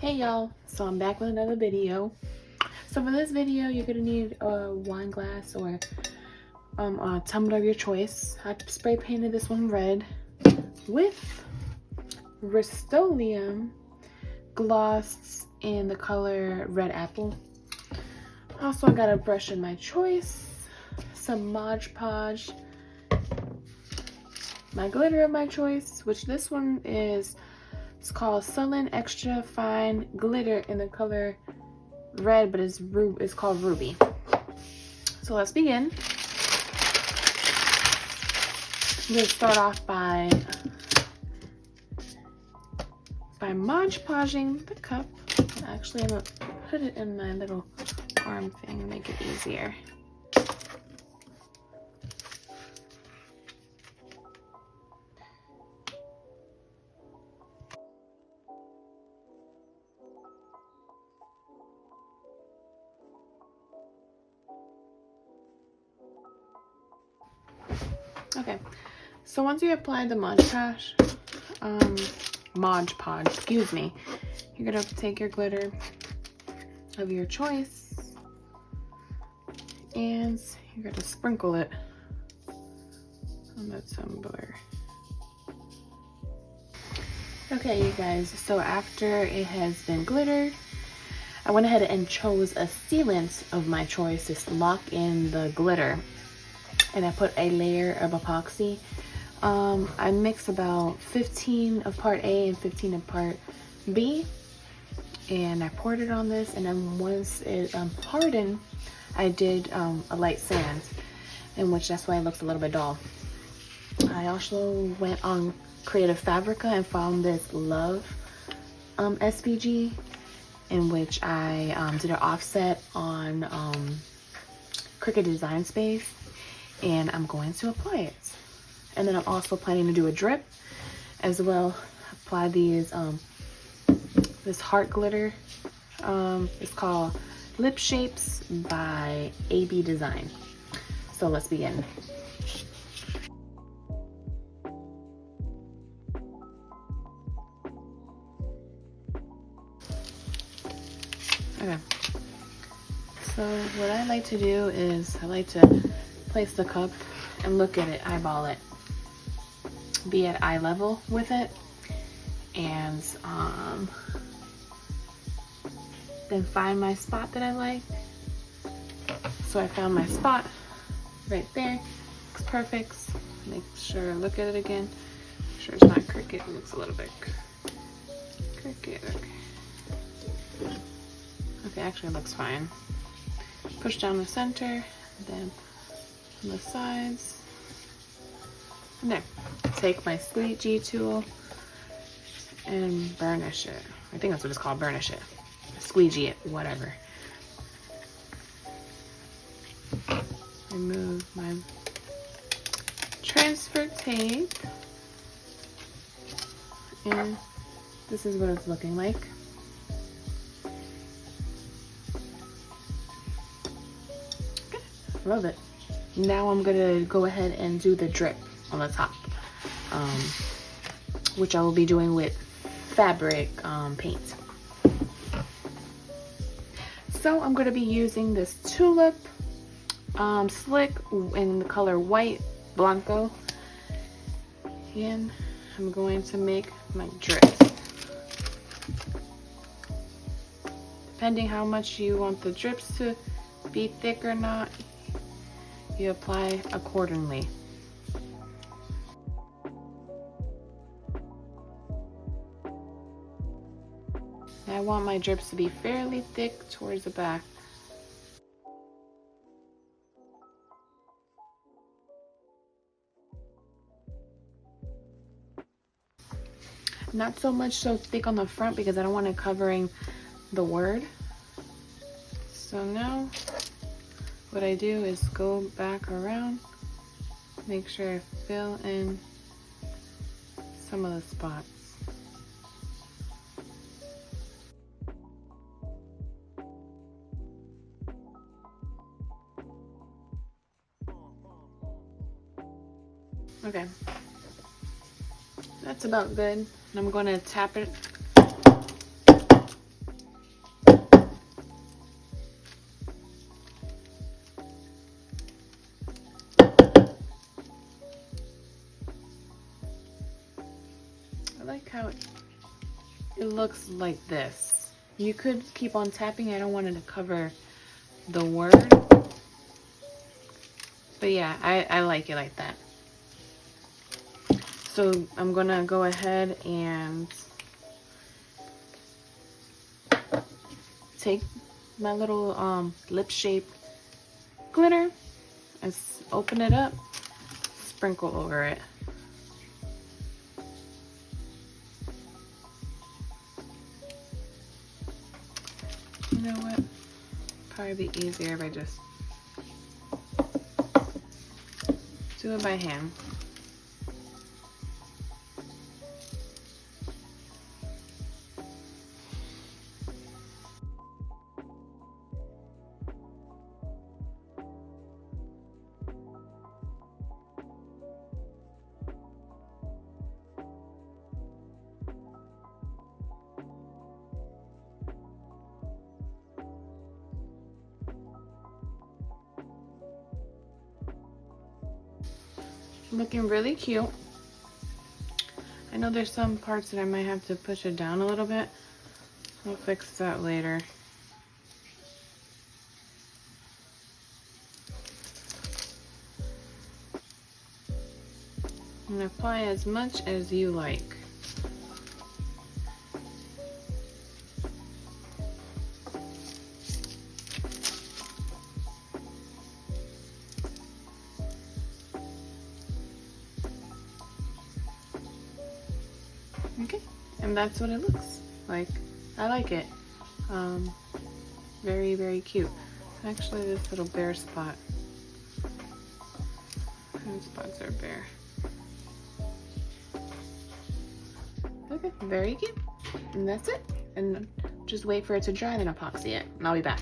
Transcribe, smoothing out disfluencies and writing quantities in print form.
Hey y'all, so I'm back with another video. So for this video, you're gonna need a wine glass or a tumbler of your choice. I spray painted this one red with Rust-Oleum gloss in the color Red Apple. Also, I got a brush of my choice, some Mod Podge, my glitter of my choice, which this one is, it's called Sullen Extra Fine Glitter in the color red, but it's called Ruby. So let's begin. I'm going to start off by Mod Podging the cup. Actually, I'm going to put it in my little arm thing to make it easier. Okay, so once you apply the Mod Podge, excuse me, you're gonna take your glitter of your choice and you're gonna sprinkle it on the tumbler. Okay, you guys, so after it has been glittered, I went ahead and chose a sealant of my choice to lock in the glitter. And I put a layer of epoxy. I mixed about 15 of part A and 15 of part B, and I poured it on this, and then once it hardened, I did a light sand, in which that's why it looks a little bit dull. I also went on Creative Fabrica and found this Love SVG, in which I did an offset on Cricut Design Space, and I'm going to apply it. And then I'm also planning to do a drip as well. Apply these this heart glitter. It's called Lip Shapes by AB Design. So let's begin. Okay. So what I like to do is I like to place the cup and look at it, eyeball it, be at eye level with it, and then find my spot that I like. So I found my spot right there. Looks perfect. Make sure, look at it again. Make sure it's not crooked. It looks a little bit crooked. Okay, actually it looks fine. Push down the center, then on the sides. And there. Take my squeegee tool and burnish it. I think that's what it's called, burnish it. Squeegee it, whatever. Remove my transfer tape. And this is what it's looking like. Good. Love it. Now I'm gonna go ahead and do the drip on the top, which I will be doing with fabric paint. So I'm gonna be using this Tulip Slick in the color White Blanco, and I'm going to make my drips. Depending how much you want the drips to be thick or not, you apply accordingly. I want my drips to be fairly thick towards the back. Not so much so thick on the front because I don't want it covering the word. So now what I do is go back around, make sure I fill in some of the spots. Okay, that's about good. And I'm going to tap it how it looks like this. You could keep on tapping. I don't want it to cover the word. But yeah, I like it like that. So I'm gonna go ahead and take my little lip shape glitter and open it up, sprinkle over it. You know what? Probably be easier if I just do it by hand. Looking really cute. I know there's some parts that I might have to push it down a little bit. I'll fix that later. And apply as much as you like. Okay, and that's what it looks like. I like it. Very, very cute. Actually, this little bare spot. Those spots are bare. Okay, very cute. And that's it. And just wait for it to dry, then epoxy it. And I'll be back.